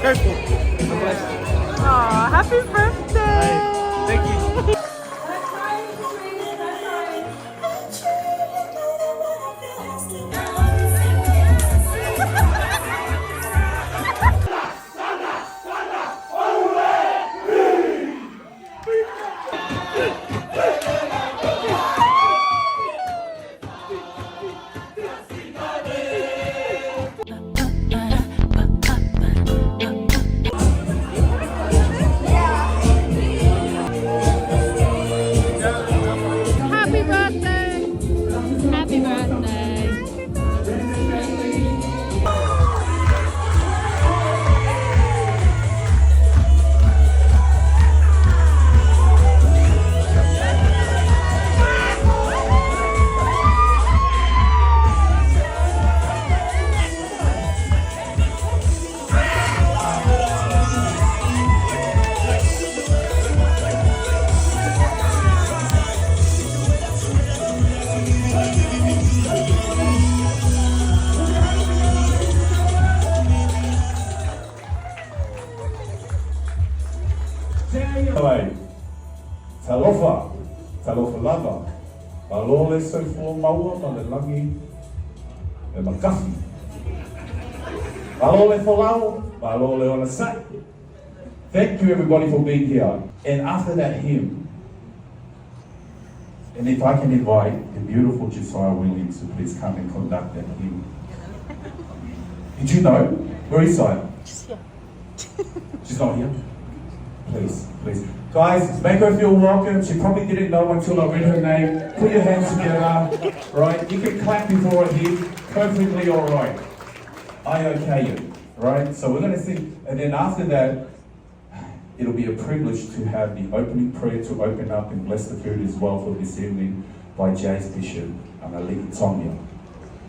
Careful. God bless you. Aw, happy birthday! Thank you. Happy birthday! Happy birthday! Ai, talofa, talofa lava, malole soifua maua ma le langi e makafi. Malole folau, malole ona sai. Thank you everybody for being here. And after that hymn, and if I can invite the beautiful Josiah Williams to please come and conduct that hymn. Did you know? Where is Saya? She's here. She's not here? Please, please. Guys, make her feel welcome. She probably didn't know until I read her name. Put your hands together, right? You can clap before I hit. Perfectly all right. I okay you, right? So we're going to sing, and then after that, it'll be a privilege to have the opening prayer to open up and bless the food as well for this evening by Jay's Bishop, Aliki Tomya.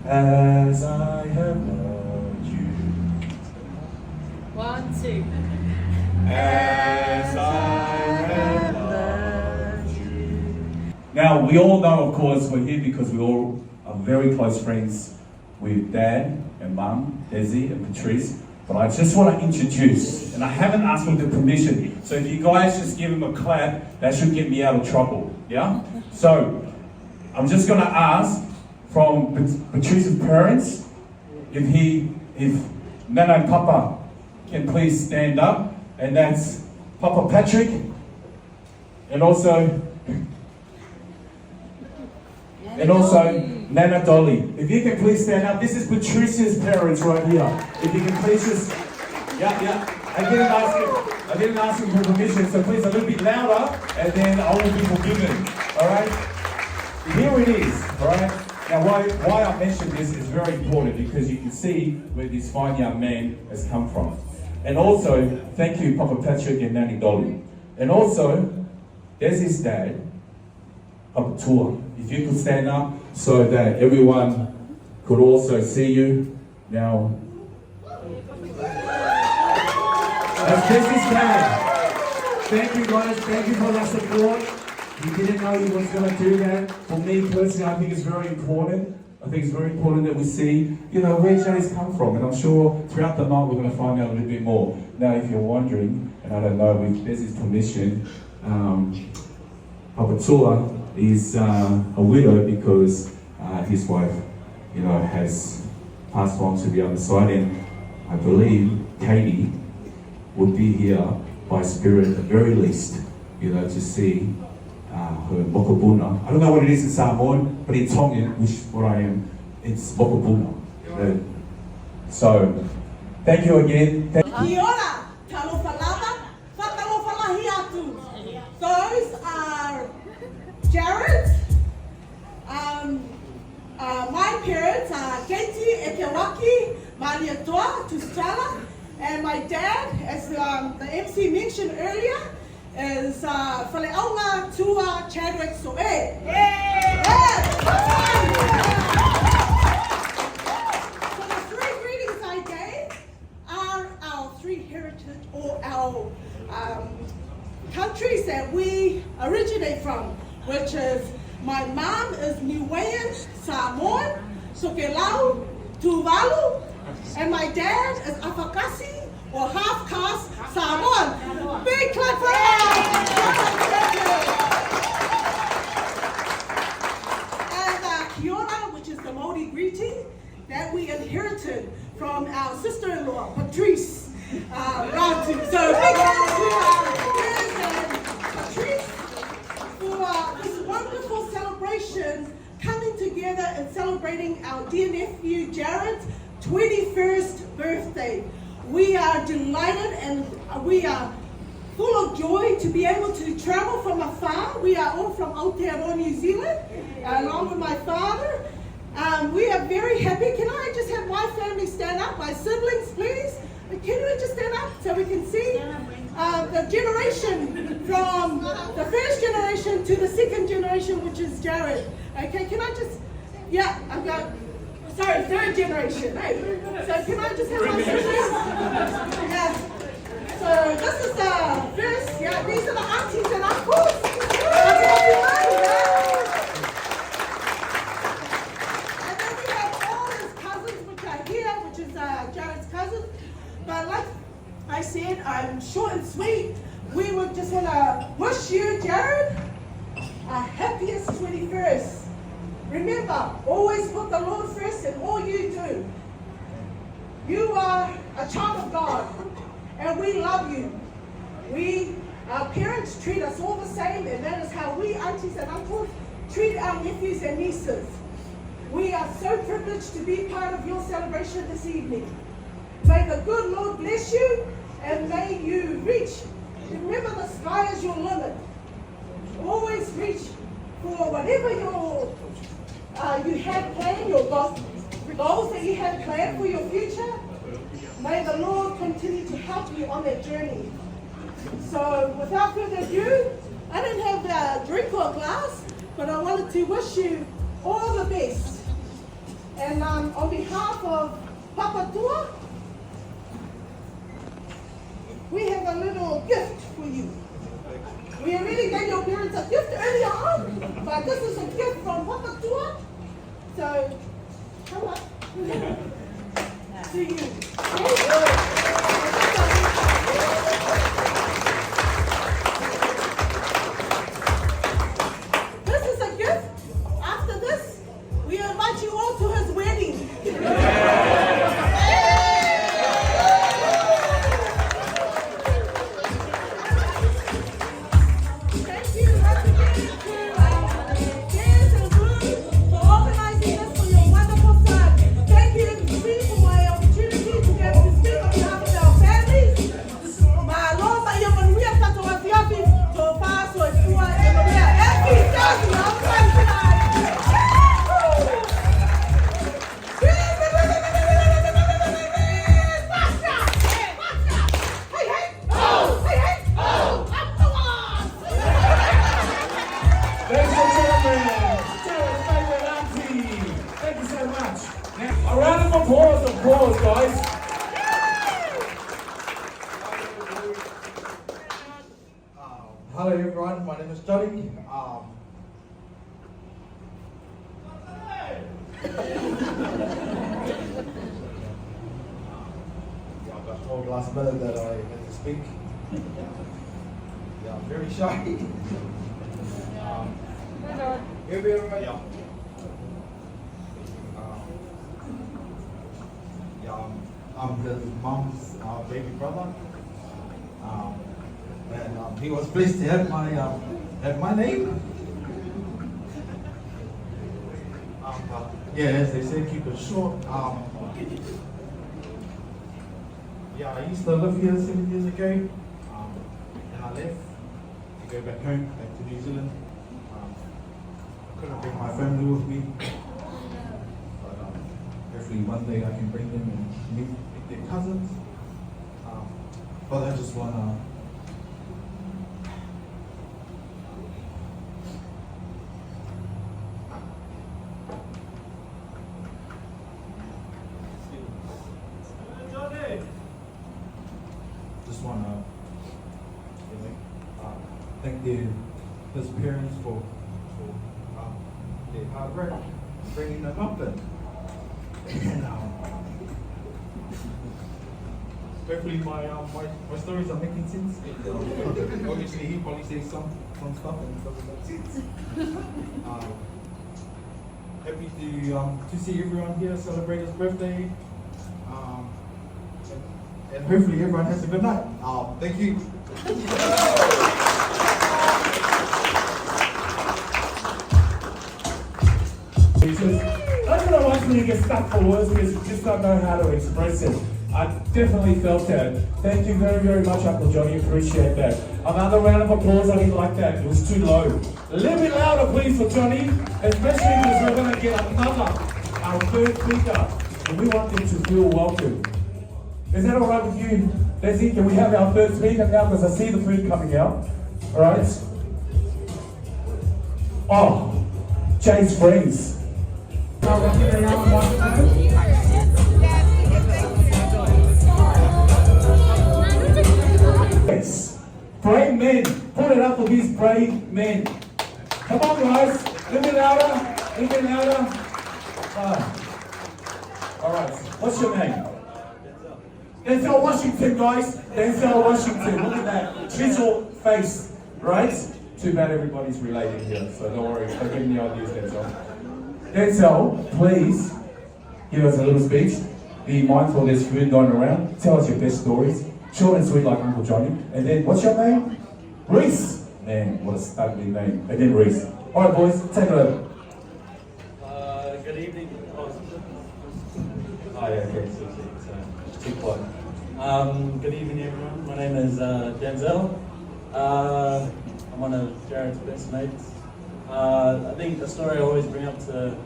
As I have loved you. 1, 2. As I have loved you. Now, we all know, of course, we're here because we all are very close friends with Dad and Mum, Desi and Patrice. But I just want to introduce, and I haven't asked for the permission, so if you guys just give him a clap, that should get me out of trouble, yeah? So, I'm just going to ask from Patrice's parents, if Nana and Papa can please stand up. And that's Papa Patrick, and also Nana Dolly. If you can please stand up. This is Patricia's parents right here. If you can please just, yeah. I didn't ask him for permission, so please a little bit louder, and then I will be forgiven. All right. Here it is. All right. Now, why I mentioned this is very important because you can see where this fine young man has come from. And also, thank you, Papa Patrick and Nanny Dolly. And also, there's his dad, Papa Tua. If you could stand up so that everyone could also see you. Now, that's his dad. Thank you guys, thank you for that support. You didn't know he was going to do that. For me personally, I think it's very important. I think it's very important that we see, where Jay's come from. And I'm sure throughout the night we're going to find out a little bit more. Now, if you're wondering, and I don't know, with Desi's permission, Papa Tua is a widow because his wife, has passed on to the other side. And I believe Katie would be here by spirit at the very least, to see her mokobuna. I don't know what it is in Samoan, but in Tongan, which is what I am, it's mokobuna. So, thank you again. Kia ora, talofalava, whatalofalahiatu. Those are Jared. My parents are Katie Ekewaki, Mariatoa, Tusala, and my dad, as the MC mentioned earlier, is Faleaunga Tua Chadwick Soe. So the three greetings I gave are our three heritage or our countries that we originate from, which is my mom is Niuean, Samoan, Sokelau, Tuvalu, and my dad is Afakasi or half caste Samoan. Big clap for us! And Kia ora, which is the Māori greeting that we inherited from our sister-in-law, Patrice Ratu. So big clap to Patrice for this wonderful celebration, coming together and celebrating our dear nephew Jared's 21st birthday. We are delighted and we are full of joy to be able to travel from afar. We are all from Aotearoa, New Zealand, along with my father. We are very happy. Can I just have my family stand up? My siblings, please. Can we just stand up so we can see the generation from the first generation to the second generation, which is Jared. Okay, can I just, yeah, I've got, sorry, third generation. Hey, so can I just have my siblings? Yeah. So this is the first, yeah, these are the aunties and uncles. That's what we know, yeah. And then we have all his cousins, which are here, which is Jared's cousin. But like I said, I'm short and sweet. We would just want to wish you, Jared, a happiest 21st. Remember, always put the Lord first in all you do. You are a child of God, and we love you. Our parents treat us all the same, and that is how we, aunties and uncles, treat our nephews and nieces. We are so privileged to be part of your celebration this evening. May the good Lord bless you, and may you reach. Remember, the sky is your limit. Always reach for whatever you have planned, your goals that you have planned for your future. May the Lord continue to help you on that journey. So, without further ado, I didn't have a drink or a glass, but I wanted to wish you all the best. And on behalf of Papa Tua, we have a little gift for you. We already gave your parents a gift earlier on, but this is a gift from Papa Tua. So, come on. To you. This is a gift. After this, we invite you all to his wedding. A round of applause, guys. Hello everyone, my name is Johnny. I got told last minute that I had to speak. Yeah, I'm very shy. Everyone, yeah. I'm his mom's baby brother, and he was pleased to have my name. Yeah, as they say, keep it short. Yeah, I used to live here 7 years ago, and I left to go back home, back to New Zealand. I couldn't bring my family with me. Hopefully one day I can bring them and meet their cousins. But I just want to thank his parents for their hard work bringing them up. And hopefully my stories are making sense. Obviously, he probably says some stuff and it doesn't make sense. Happy to see everyone here celebrate his birthday. And hopefully everyone has a good night. Thank you. I don't know when you get stuck for words because you just don't know how to express it. I definitely felt that. Thank you very, very much, Uncle Johnny. Appreciate that. Another round of applause. I didn't like that. It was too low. A little bit louder, please, for Johnny. Especially because we're going to get our third speaker. And we want them to feel welcome. Is that all right with you, Leslie? Can we have our third speaker now? Because I see the food coming out. All right. Oh, Jay's friends. Yes. Brave men. Put it up for these brave men. Come on, guys. A little bit louder. A little bit louder. All right. What's your name? Denzel Washington, guys. Denzel Washington. Look at that chisel face, right? Too bad everybody's related here, so don't worry. Don't give me ideas, Denzel. Denzel, please give us a little speech. Be mindful there's food going around. Tell us your best stories. Short and sweet like Uncle Johnny. And then, what's your name? Reese. Man, what a ugly name. And then Reese. All right, boys, take it over. Good evening. Oh, yeah, okay, so too quiet. Good evening, everyone. My name is Denzel. I'm one of Jared's best mates. I think the story I always bring up to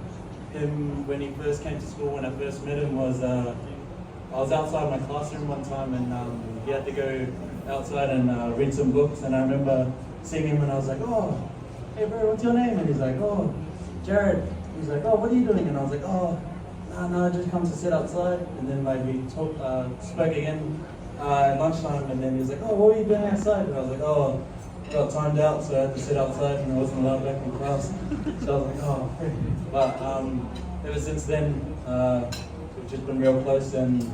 him when he first came to school, when I first met him, was I was outside my classroom one time and he had to go outside and read some books, and I remember seeing him and I was like, oh, hey bro, what's your name? And he's like, oh, Jared. He's like, oh, what are you doing? And I was like, oh, no, I just come to sit outside. And then like we spoke again at lunchtime, and then he was like, oh, what were you doing outside? And I was like, oh, I got timed out, so I had to sit outside and I wasn't allowed back in class. So I was like, oh, okay. But ever since then, we've just been real close, and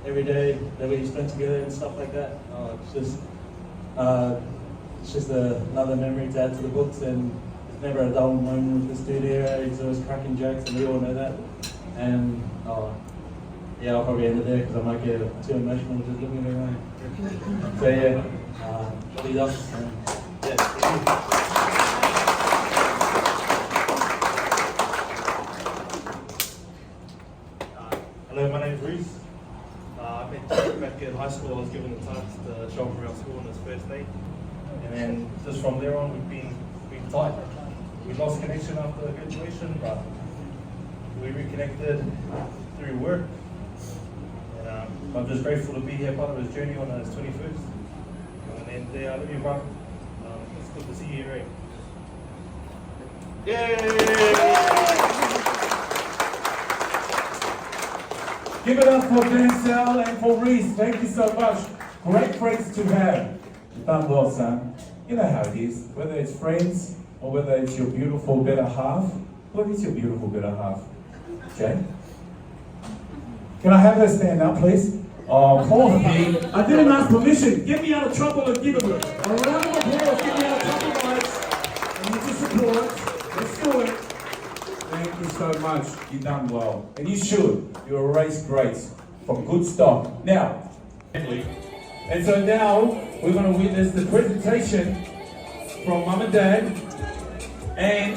every day that we spent together and stuff like that, it's just another memory to add to the books, and there's never a dull moment with this dude here. He's always cracking jokes, and we all know that. And yeah, I'll probably end it there because I might get too emotional just looking at him. So yeah, what he does. Hello, my name is Reese. I met Jared back in high school. I was given the chance to show him around school on his first day. And then just from there on, we've been tight. We lost connection after graduation, but we reconnected through work. And I'm just grateful to be here, part of his journey on his 21st. And then, I love you, bro. It's good to see you, right? Yay! Give it up for Denzel and for Reese. Thank you so much. Great friends to have. You've done well, son. You know how it is. Whether it's friends or whether it's your beautiful better half. What is your beautiful better half? Jay? Can I have her stand up, please? Oh, poor me. I didn't ask permission. Get me out of trouble and give him a round of applause. Get me out of trouble, guys. I need your support. Let's do it. Thank you so much. You've done well. And you should. You're a race great from good stock. Now, and so now we're going to witness the presentation from Mum and Dad. And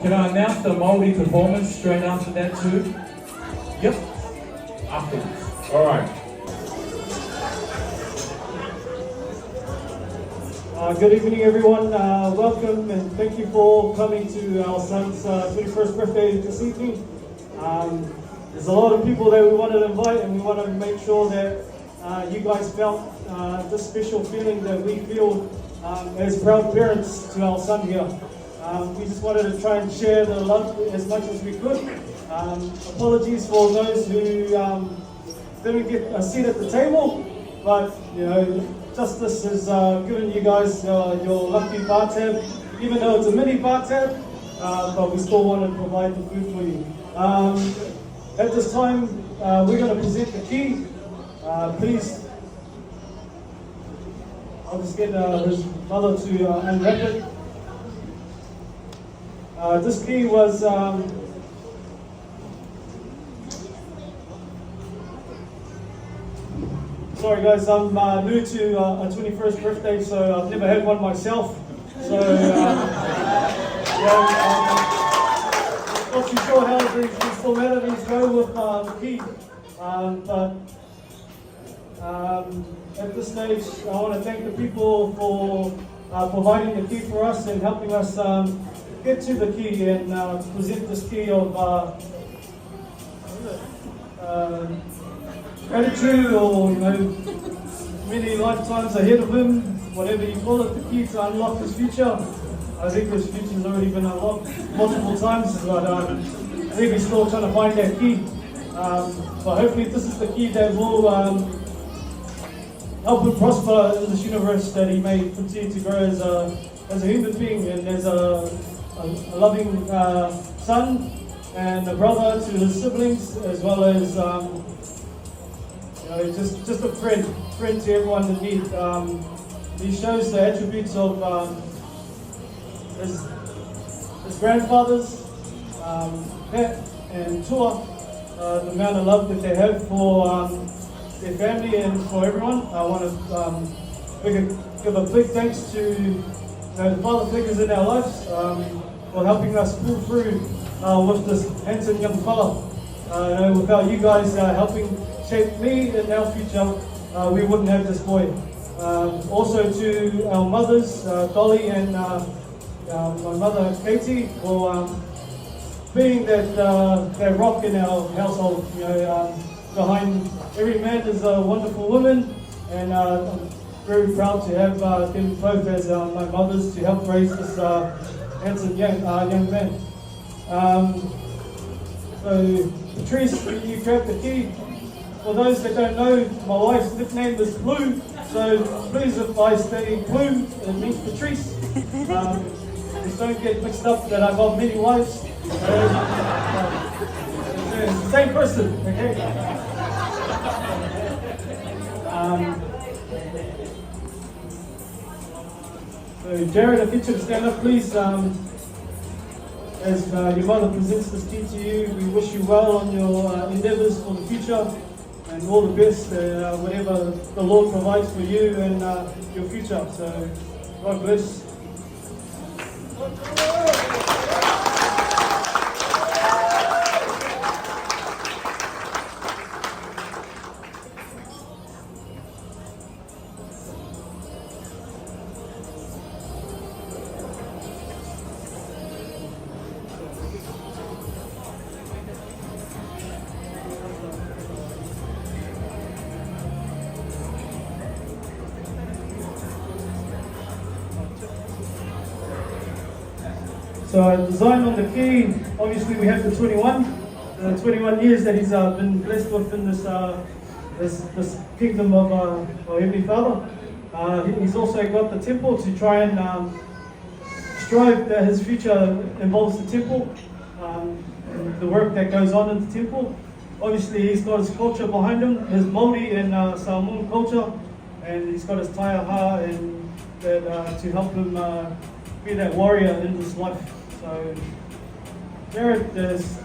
can I announce the Māori performance straight after that too? Yep. Afterwards. All right. Good evening, everyone. Welcome and thank you for coming to our son's 21st birthday this evening. There's a lot of people that we wanted to invite, and we want to make sure that you guys felt this special feeling that we feel as proud parents to our son here. We just wanted to try and share the love as much as we could. Apologies for those who didn't get a seat at the table, but you know, Justice has given you guys your lucky bar tab, even though it's a mini bar tab, but we still want to provide the food for you. At this time, we're going to present the key. Please, I'll just get his mother to unwrap it. This key was sorry guys, I'm new to a 21st birthday, so I've never had one myself. So not too sure how these formalities go with the key. At this stage, I want to thank the people for providing the key for us and helping us get to the key and present this key of gratitude, or many lifetimes ahead of him, whatever you call it, the key to unlock his future. I think his future's already been unlocked multiple times, but I think he's still trying to find that key. But hopefully this is the key that will help him prosper in this universe, that he may continue to grow as a human being and as a loving son and a brother to his siblings, as well as just a friend to everyone in need. He shows the attributes of his grandfathers, Pat and Tua, the amount of love that they have for their family and for everyone. I want to give a big thanks to the father figures in our lives for helping us pull through with this handsome young fella. Without you guys helping shape me and our future, we wouldn't have this boy. Also to our mothers, Dolly and my mother Katie, for being that rock in our household. Behind every man is a wonderful woman, and I'm very proud to have them both as my mothers to help raise this handsome young man. So Patrice, you grabbed the key. For those that don't know, my wife's nickname is Blue, so please, if I say Blue, it means Patrice. Just don't get mixed up that I've got many wives. It's the same person, okay? So Jared, if you could stand up, please. As your mother presents this key to you, we wish you well on your endeavors for the future, and all the best, whatever the Lord provides for you and your future. So, God bless. So design on the key, obviously we have the 21 years that he's been blessed with in this kingdom of our Heavenly Father. He's also got the temple to try and strive that his future involves the temple, and the work that goes on in the temple. Obviously he's got his culture behind him, his Māori and Samoan culture, and he's got his taiaha and that to help him be that warrior in this life. So, Jared, there's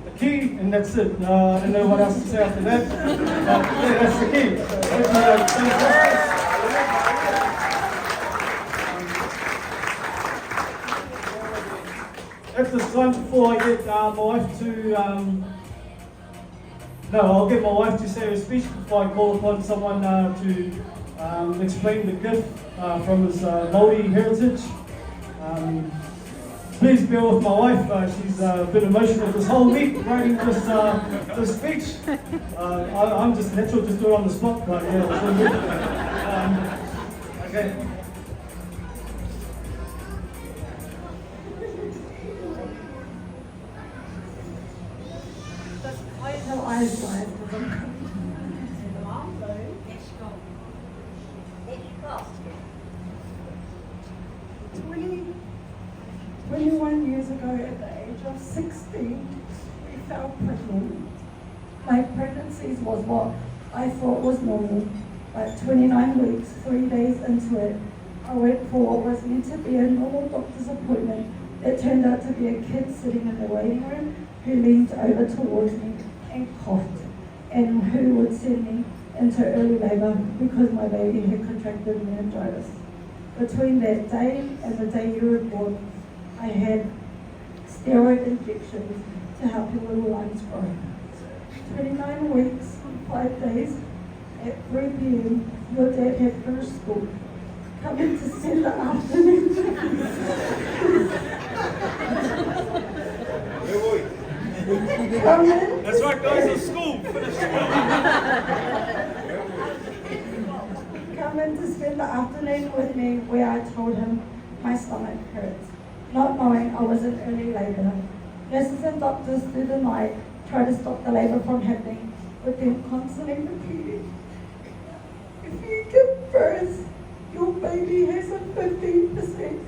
the key, and that's it. I don't know what else to say after that. But yeah, that's the key. At this time, before I get my wife to, I'll get my wife to say her speech before I call upon someone to explain the gift from his Māori heritage. Please bear with my wife. She's been emotional this whole week writing this speech. I'm just natural, just do it on the spot, but yeah, it's all good. Okay. No eyes wide. 21 years ago, at the age of 16, we fell pregnant. My pregnancies was what I thought was normal, but 29 weeks, 3 days into it, I went for what was meant to be a normal doctor's appointment that turned out to be a kid sitting in the waiting room who leaned over towards me and coughed, and who would send me into early labour because my baby had contracted meningitis. Between that day and the day you were born, I had steroid injections to help your little lungs grow. 29 weeks, 5 days, at 3 p.m, your dad had finished school. Coming to spend the afternoon. That's right, guys, at school. Come in to spend the afternoon with me, where I told him my stomach hurts, not knowing I was in early labour. Nurses and doctors through the night tried to stop the labour from happening, with them constantly repeating, if you give birth, your baby has a 15%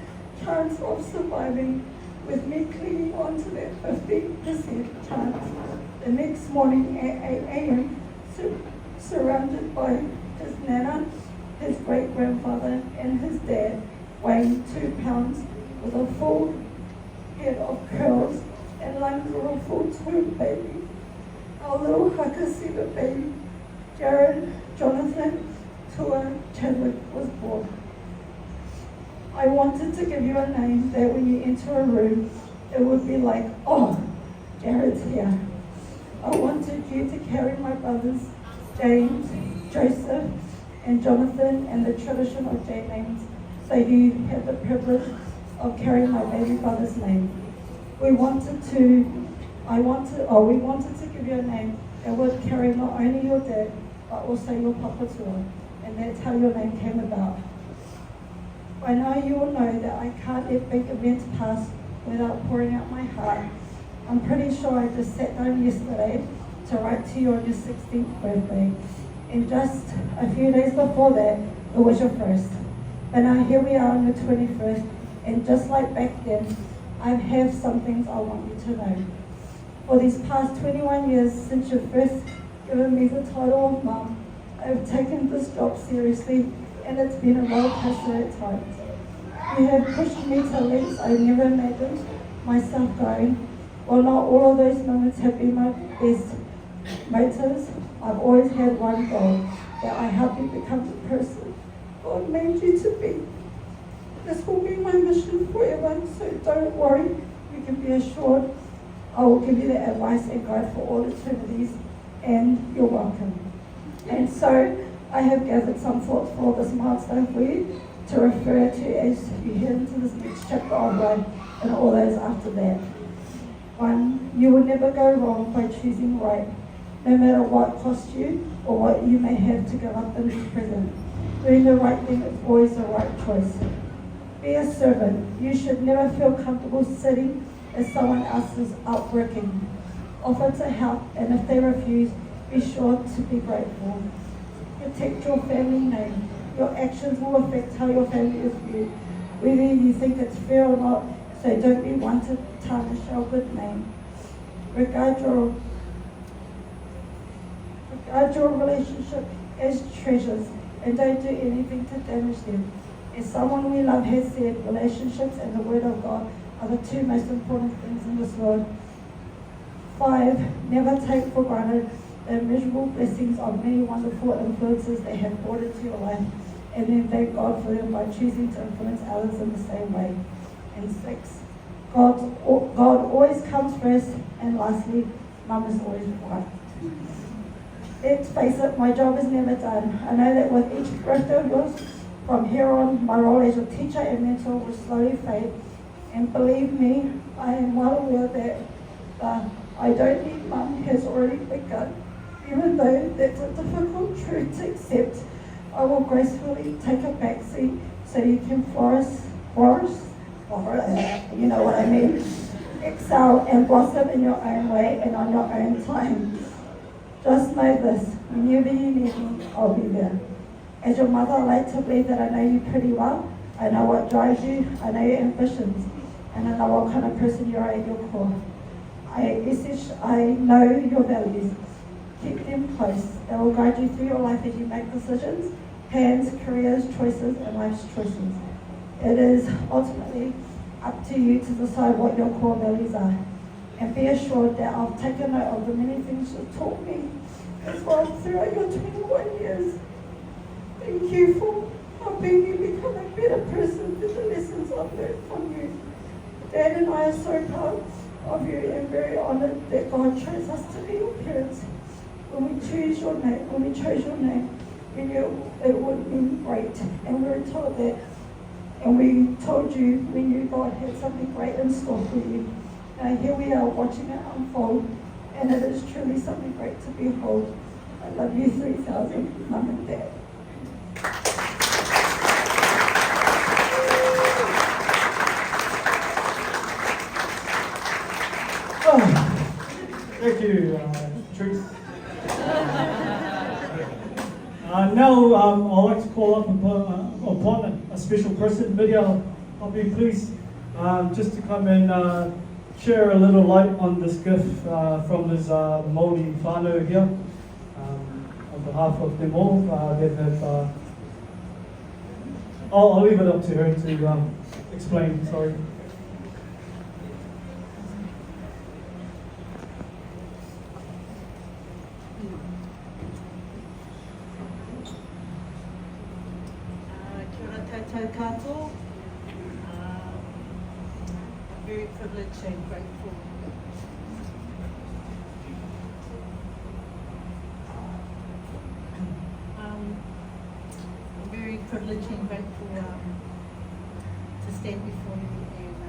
chance of surviving, with me clinging on to that 15% chance. The next morning at 8 a.m, surrounded by his nana, his great-grandfather, and his dad, weighing 2 pounds, with a full head of curls and lungs of a full-term baby. Our little Hakasiba baby, Jared Jonathan Tua Chadwick, was born. I wanted to give you a name that when you enter a room, it would be like, oh, Jared's here. I wanted you to carry my brothers, James, Joseph, and Jonathan, and the tradition of J names, so you have the privilege of carrying my baby brother's name. We wanted to give you a name that would carry not only your dad, but also your papatua, and that's how your name came about. By now you will know that I can't let big events pass without pouring out my heart. I'm pretty sure I just sat down yesterday to write to you on your 16th birthday, and just a few days before that, it was your first. But now here we are on the 21st, and just like back then, I have some things I want you to know. For these past 21 years since you first given me the title of Mum, I've taken this job seriously, and it's been a roller coaster at times. You have pushed me to lengths I never imagined myself going. While not all of those moments have been my best motives, I've always had one goal, that I help you become the person God made you to be. This will be my mission forever, so don't worry, you can be assured I will give you the advice and guide for all eternities, and you're welcome. And so, I have gathered some thoughts for this milestone for you to refer to as you head into this next chapter of life and all those after that. 1, you will never go wrong by choosing right, no matter what costs you or what you may have to give up in this present. Doing the right thing is always the right choice. Be a servant. You should never feel comfortable sitting as someone else is out working. Offer to help, and if they refuse, be sure to be grateful. Protect your family name. Your actions will affect how your family is viewed, whether you think it's fair or not, so don't be one to tarnish our good name. Regard your relationship as treasures, and don't do anything to damage them. As someone we love has said, relationships and the Word of God are the 2 most important things in this world. 5, never take for granted the immeasurable blessings of many wonderful influences that have brought into your life, and then thank God for them by choosing to influence others in the same way. And 6, God always comes first, and lastly, Mum is always right. Let's face it, my job is never done. I know that with each birthday of yours, from here on, my role as your teacher and mentor will slowly fade. And believe me, I am well aware that I don't need Mum has already begun. Even though that's a difficult truth to accept, I will gracefully take a back seat so you can flourish, you know what I mean, excel and blossom in your own way and on your own time. Just know this, whenever you need me, I'll be there. As your mother, I like to believe that I know you pretty well. I know what drives you, I know your ambitions, and I know what kind of person you are at your core. I know your values. Keep them close. They will guide you through your life as you make decisions, plans, careers, choices, and life's choices. It is ultimately up to you to decide what your core values are. And be assured that I've taken note of the many things you've taught me as well throughout your 21 years. Thank you for helping me become a better person through the lessons I've learned from you. Dad and I are so proud of you and very honoured that God chose us to be your parents. When we chose your name, we knew it would be great, and we were told that, and we told you we knew God had something great in store for you. Now here we are watching it unfold, and it is truly something great to behold. I love you 3,000, Mum and Dad. Thank you, Patrice. Now, I'd like to call up upon a special person, Miria. I'll be pleased just to come and share a little light on this gift from this Māori whānau here. On behalf of them all, that have, I'll leave it up to her to explain, sorry. Kia ora tātou katoa. I'm very privileged and grateful. I'm very privileged and grateful to stand before you and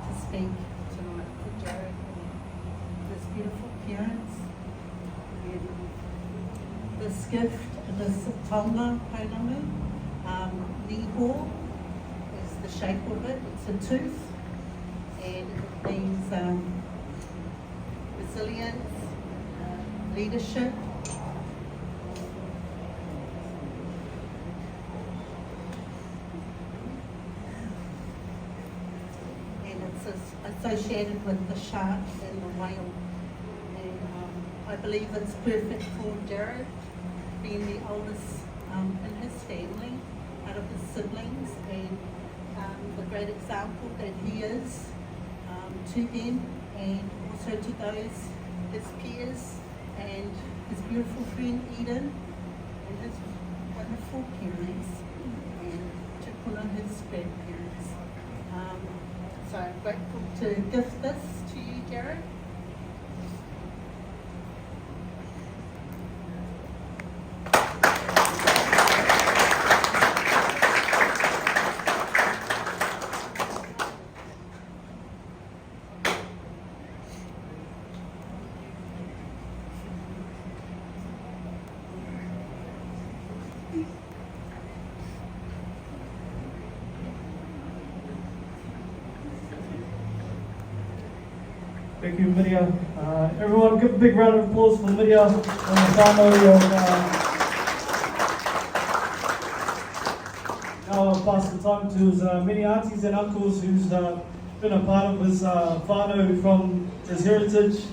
to speak tonight for Jared and his beautiful parents and this gift, this taonga painamu. Niho is the shape of it, it's a tooth, and it means resilience, leadership, and it's associated with the shark and the whale, and I believe it's perfect for Jared, being the oldest in his family, out of his siblings, and the great example that he is to them, and also to those, his peers, and his beautiful friend Eden, and his wonderful parents, and Tukuna, his grandparents. So I'm grateful to gift this to you, Jared. Thank you, Miria. Everyone, give a big round of applause for Miria and the whānau of. Now I'll pass the time to his many aunties and uncles who's been a part of his whānau from his heritage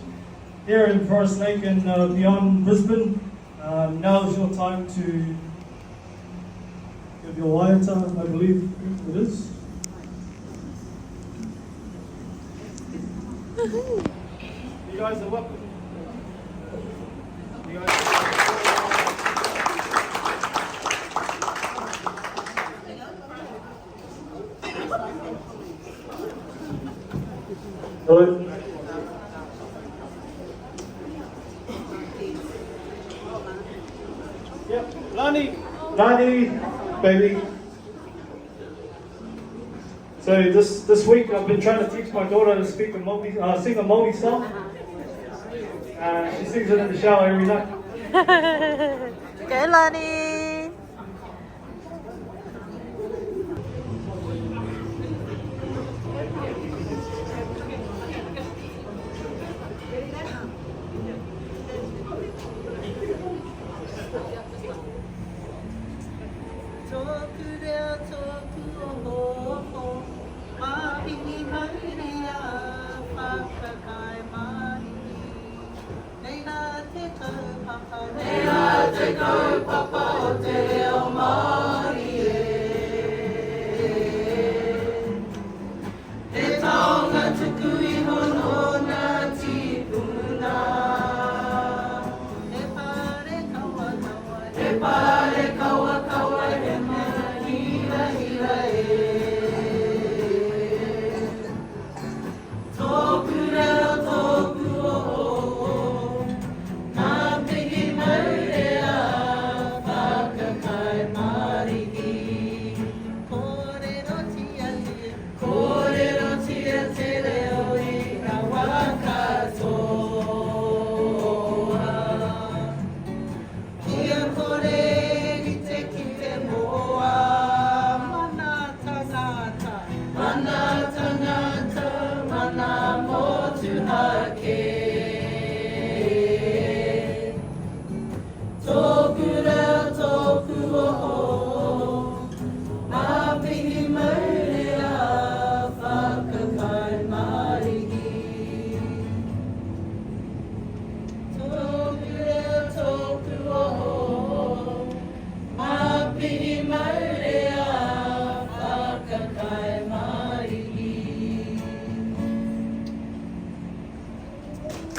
here in Forest Lake and beyond Brisbane. Now is your time to give your waiata, I believe it is. You guys are welcome. You guys Hello. Yep, Lani, baby. So this week I've been trying to teach my daughter to speak a sing a Māori song. She sings it in the shower every night. Okay, Lani. Nei nā te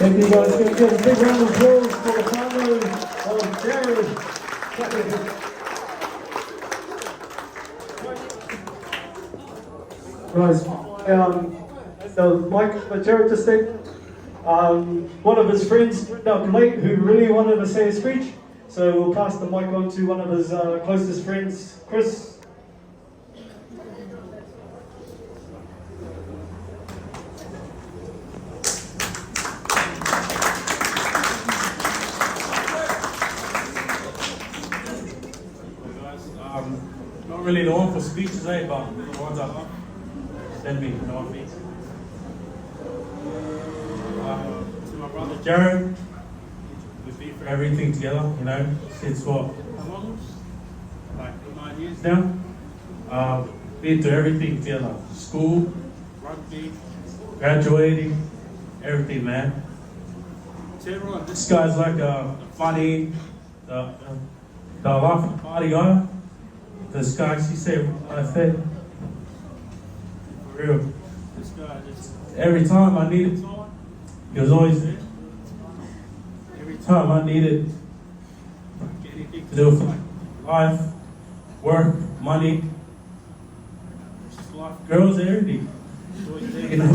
Thank you guys. Give a big round of applause for the family of Jared. Guys, so like Jared just said, one of his friends turned up late who really wanted to say a speech. So we'll pass the mic on to one of his closest friends, Chris. Not really the one for speeches, but the ones I love. Send me, you know what I mean? To my brother Jared, we've been through everything together, you know, since what? How long? Like 9 years now. Been through everything together. School, rugby, graduating, everything, man. To everyone, this guy's like funny, the laughing party guy. This guy, she said, I said, for real. This guy just, every time I needed someone, he was always there. Every time I needed anything to do with life, work, money, just life, girls, everything. You know?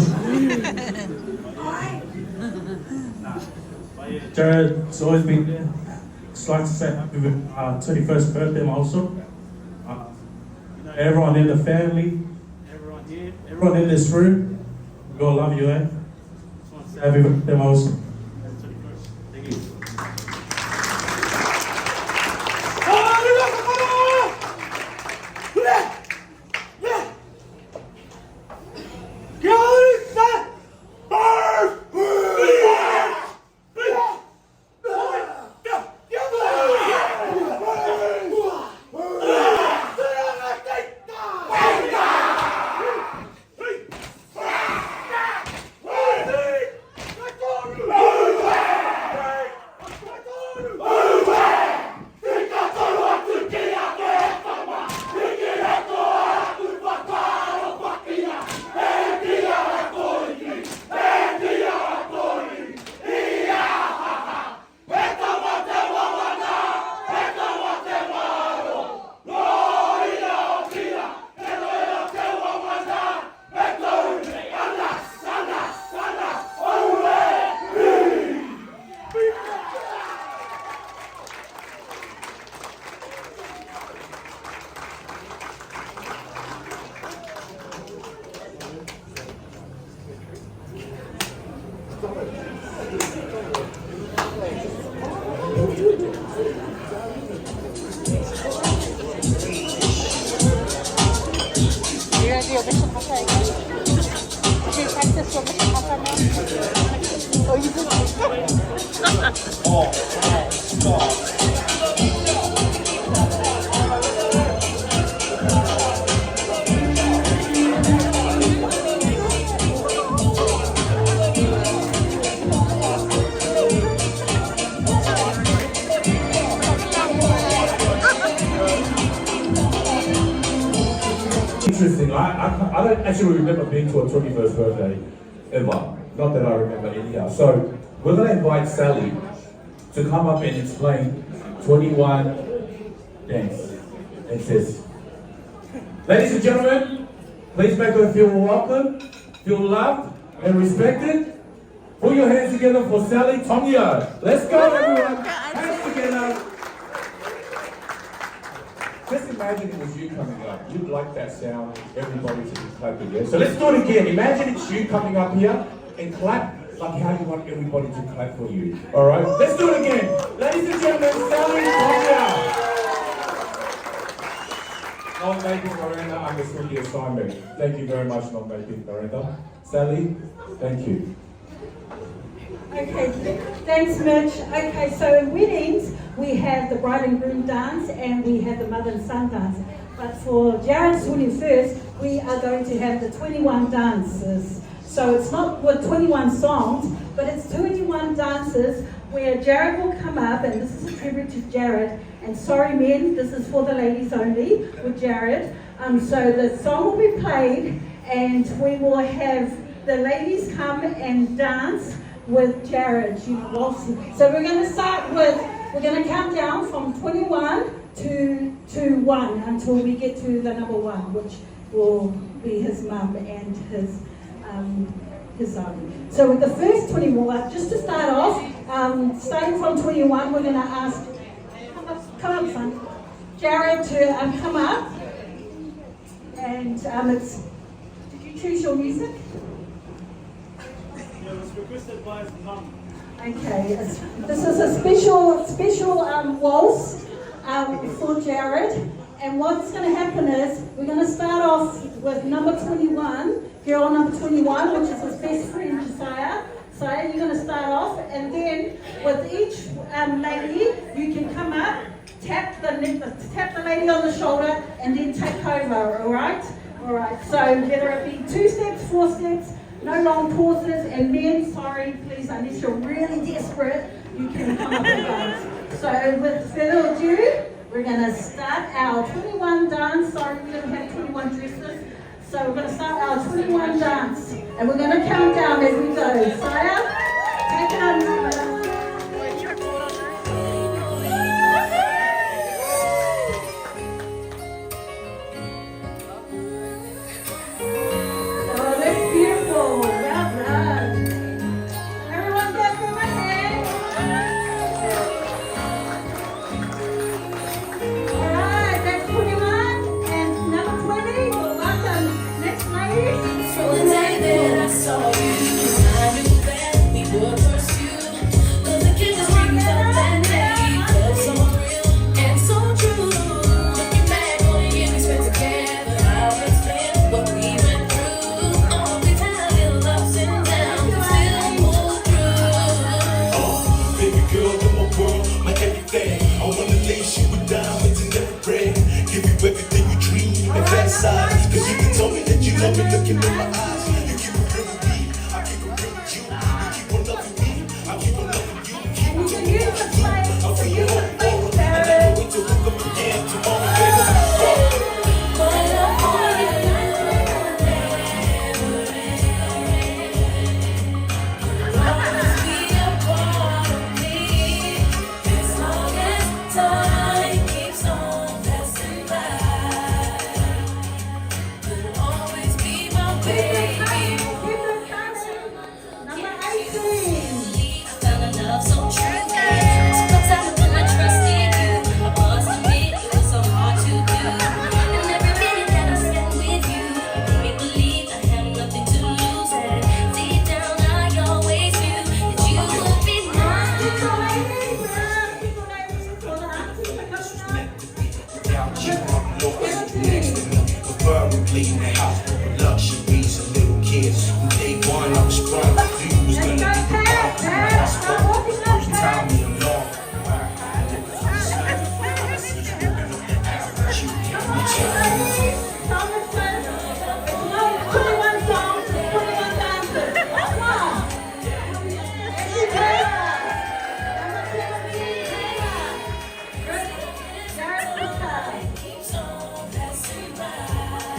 But yeah, Jared's always been there. Just like to say happy 21st birthday also. Everyone in the family, everyone here, everyone in this room, we all love you, eh? Just want to say happy birthday also. Thank you. Let's go! interesting. I don't actually remember being to a 21st birthday ever. Not that I remember anyhow. So we're going to invite Sally to come up and explain 21 dance. It says, ladies and gentlemen, please make her feel welcome, feel loved and respected. Put your hands together for Sally Tongyo. Let's go, everyone. Hands together. Just imagine it was you coming up. You'd like that sound, everybody to be clapping there. So let's do it again. Imagine it's you coming up here and clap like how you want everybody to clap for you. All right? Let's do it again. Ladies and gentlemen, Sally Tongyo. Non-making Miranda understood the assignment. Thank you very much, non-making Miranda. Sally, thank you. Okay, thanks Mitch. Okay, so in weddings, we have the bride and groom dance and we have the mother and son dance. But for Jared's 21st, we are going to have the 21 dances. So it's not with 21 songs, but it's 21 dances where Jared will come up, and this is a tribute to Jared. And sorry men, this is for the ladies only with Jared. So the song will be played and we will have the ladies come and dance with Jared, you know, waltz. So we're going to start with, we're going to count down from 21 to 1 until we get to the number 1, which will be his mum and his son. So with the first 21, just to start off, starting from 21, we're going to ask, come up son, Jared to come up. And did you choose your music? Yeah, it was requested by his mum. Okay, this is a special waltz for Jared. And what's going to happen is we're going to start off with number 21, girl number 21, which is his best friend Josiah. Josiah, you're going to start off, and then with each lady, you can come up, tap the lady on the shoulder, and then take over. All right? All right. So whether it be 2 steps, 4 steps. No long pauses, and men, sorry, please, unless you're really desperate, you can come up and dance. So with further ado, we're going to start our 21 dance. Sorry, we don't have 21 dresses. So we're going to start our 21 dance, and we're going to count down as we go. Saya, take it on. Looking in my eyes, you keep it real with me. I keep it real with you. You keep on loving me. I keep on loving you. And you can use the place. I'll feel your whole and I can't wait to hook up again tomorrow, baby.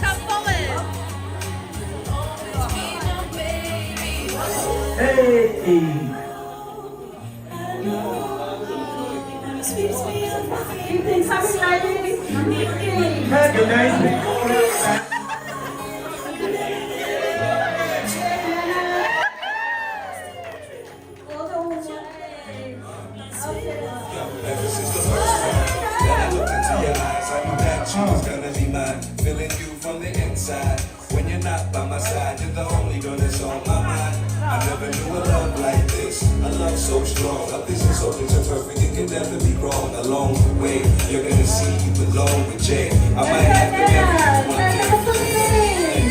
Come forward. Hey! Hey, good night. Ever since the first time that I looked into your eyes, I knew that you was gonna be mine. Feeling you from the inside. When you're not by my side, you're the only girl that's on my mind. I never knew a love like this, a love so strong. A vision so picture perfect, it can never be wrong. Along the way, you're gonna see you belong with Jay. I might have to marry you one day.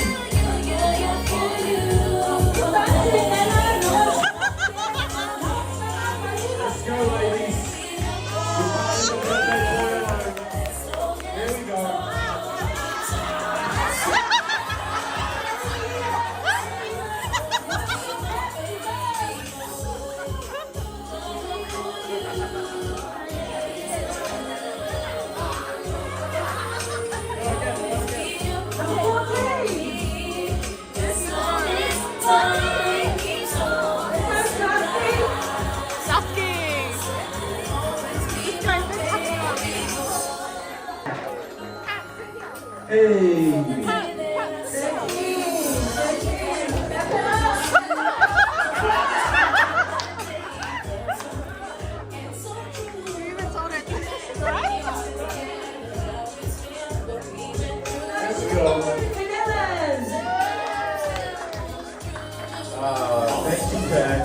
Let's go, ladies. Here we go. Hey! Let's go. Thank you, Pat.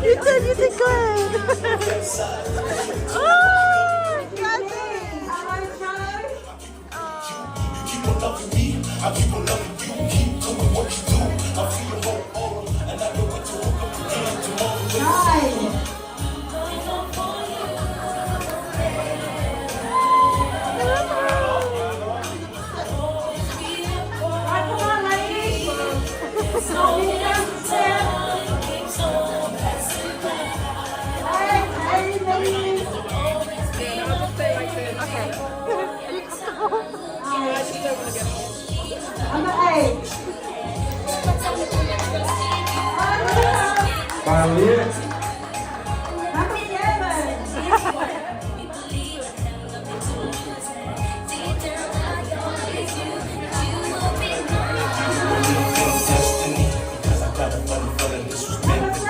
You did good. Oh, Keep on loving me, I keep on loving you. Keep doing what you do. I feel your whole aura, and I know what to walk up again tomorrow. Destiny, because I got a funny feeling this was meant to be.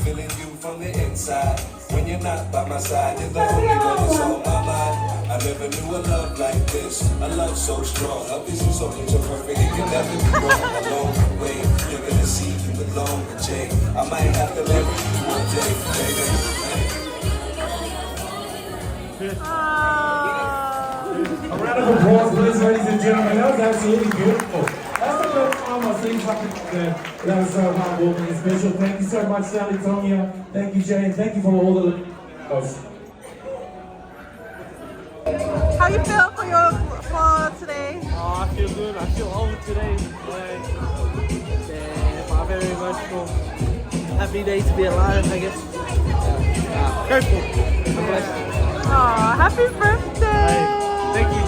Feeling you from the inside. When you're not by my side, you're the only one that's on my mind. I never knew a love like this, a love so strong. A vision so picture perfect, it can never be wrong. Along the way, you're gonna see you belong with Jay. I might have to marry you one day, baby. A round of applause, please, ladies and gentlemen. That was absolutely beautiful. That's the first time I've seen something like that. That was so heartwarming and special. Thank you so much, Sally, Tonya. Thank you, Jay, and thank you for all the How you feel for today? Oh, I feel good. I feel old today. I'm very emotional. Happy day to be alive, I guess. Grateful. I'm blessed. Aw, happy birthday! Thank you.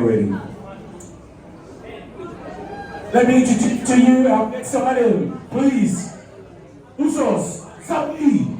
ready. Let me introduce to you our next item, please. Usos, Saudi.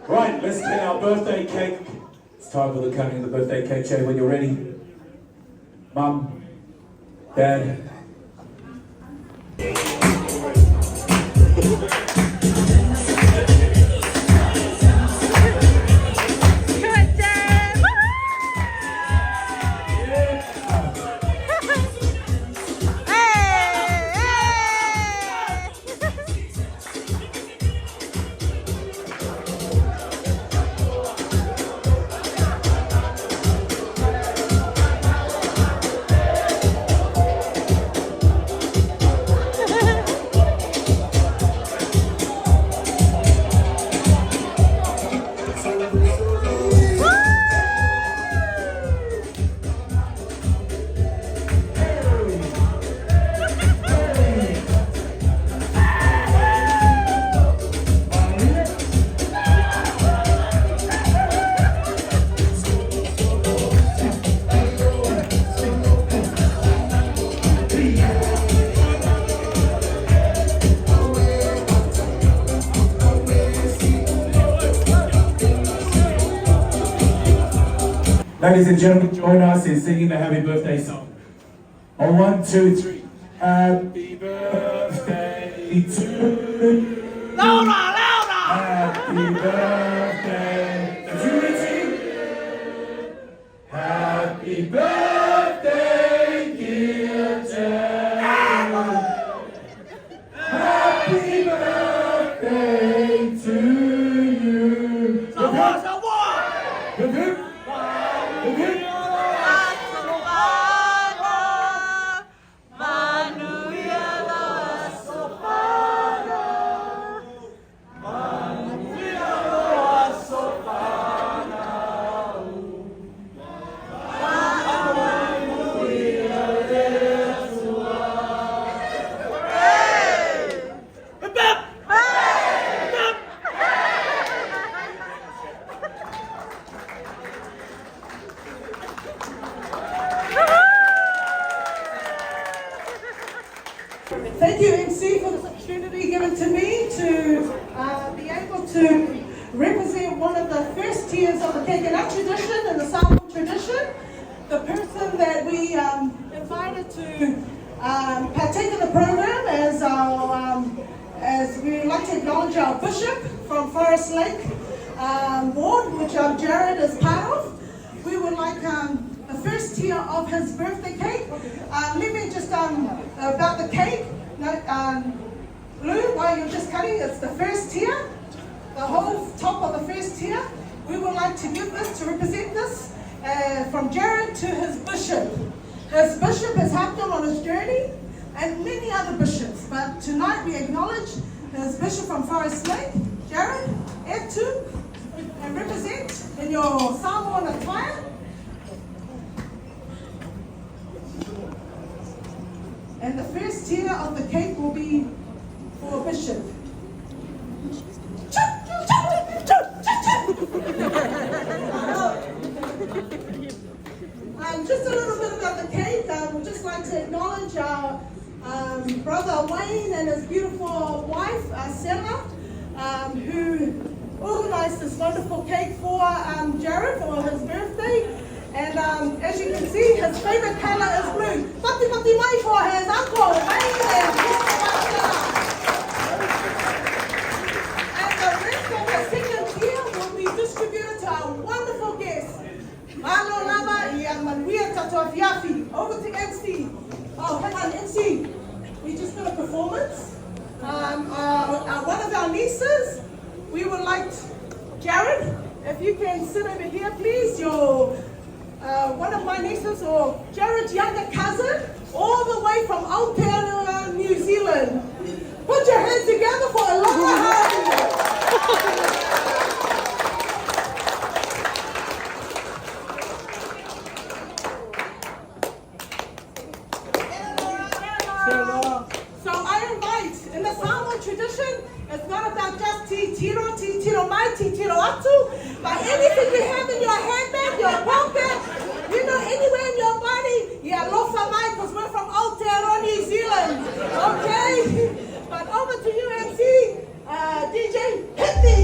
Right, let's get our birthday cake. It's time for the cutting of the birthday cake. Jay, when you're ready. Mum, Dad. Ladies and gentlemen, join us in singing the happy birthday song. On 1, 2, 3. Happy birthday to you. Louder, louder! Happy birthday to Richie. Happy birthday, dear Jerry. Happy birthday to you. Hip, hip. Hip, hip. Hip, hip. Thank you, MC, for this opportunity given to me to be able to represent one of the first tiers of the cake and nut tradition and the Samoan tradition. The person that we invited to partake in the program as we like to acknowledge our bishop from Forest Lake Ward, which Jared is part of. We would like the first tier of his birthday cake. Let me just about the cake. Lou, while you're just cutting, it's the first tier, the whole top of the first tier. We would like to give this, to represent this, from Jared to his bishop. His bishop has helped him on his journey, and many other bishops. But tonight we acknowledge his bishop from Forest Lake, Jared, Etu, and represent in your Samoan attire. And the first tier of the cake will be for Bishop. Just a little bit about the cake. I would just like to acknowledge our brother Wayne and his beautiful wife, Sarah, who organized this wonderful cake for Jared for his birthday. And as you can see, his favorite color is blue. Pati mai for his uncle, Wayne. And the rest of the second tier will be distributed to our wonderful guests. Malo Lava and Manuia Tatoafiafi. Over to MC. Oh, hang on, MC. We just got a performance. One of our nieces, we would like, Jared, if you can sit over here, please. One of my nieces, or Jared's younger cousin, all the way from Aotearoa, New Zealand. Put your hands together for Aloha. So I invite, in the Samoan tradition, it's not about just tiro mai, tiro atu, but anything you have in your handbag, your pocket, anywhere in your body, yeah, lofa mai, because we're from Aotearoa, New Zealand, okay? But over to you, MC, DJ, hit me.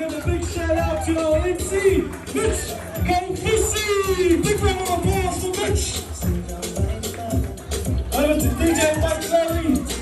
give a big shout out to our MC, Mitch Golfisi. Big round of applause for Mitch. Over to DJ Mike Larry.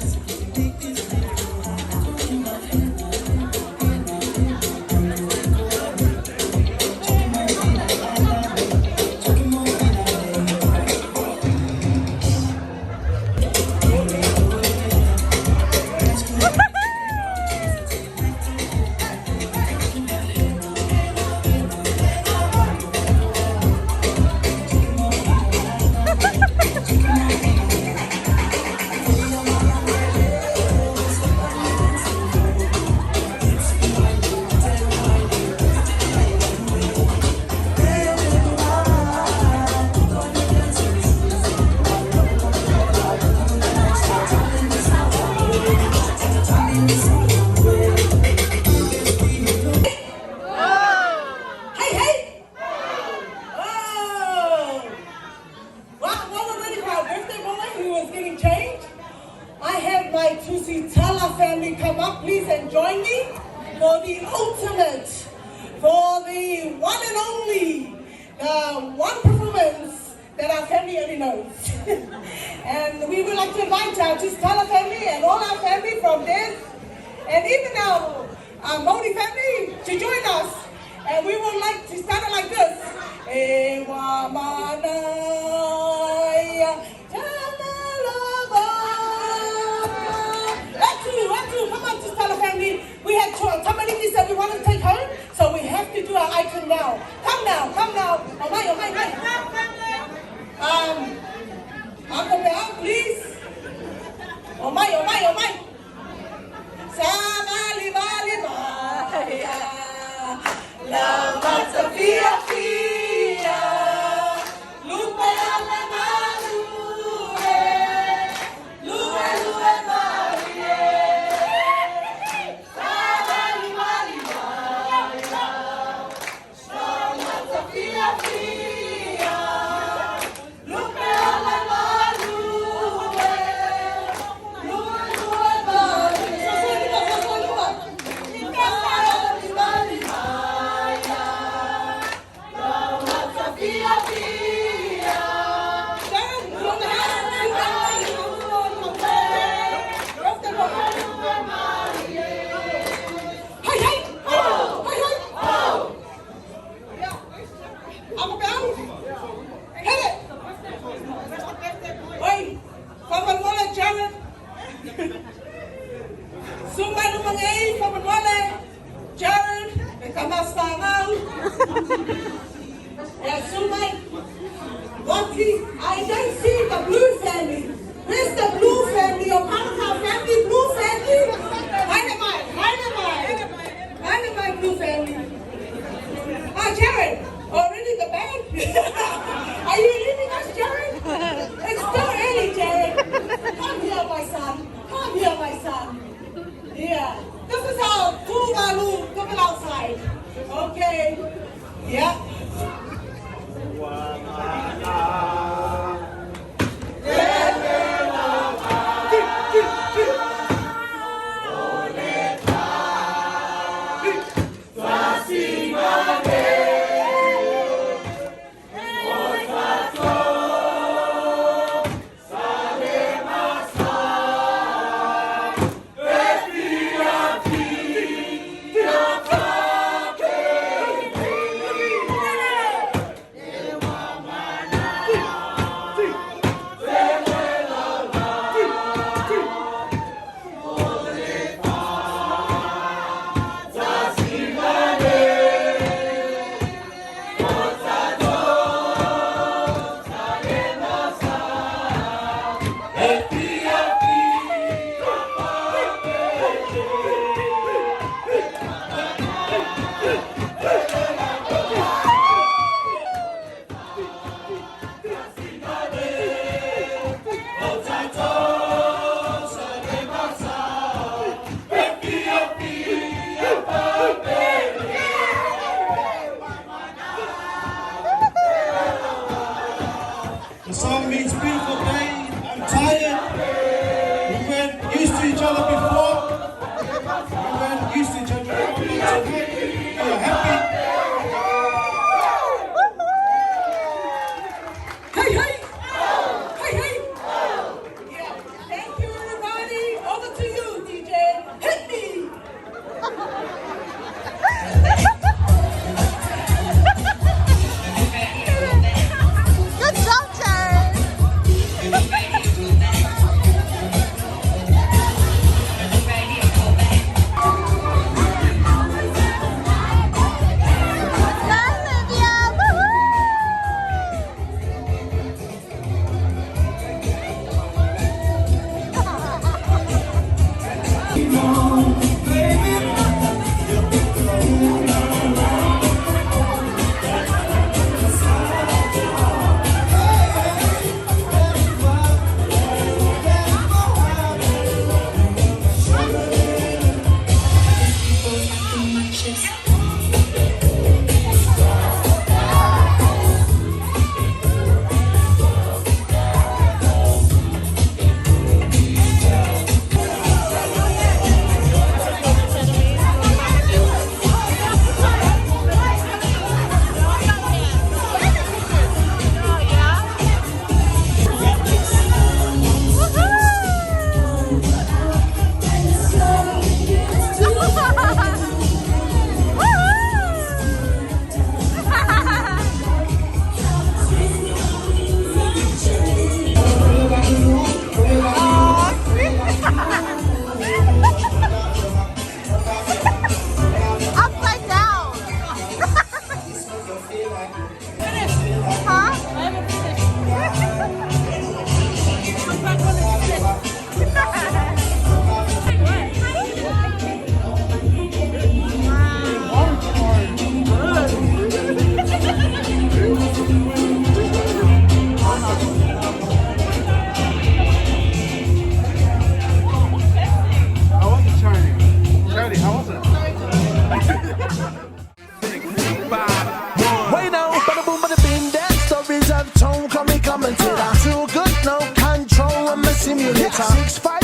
phone, call me commentator. Too good, no control, I'm a simulator. 6'5"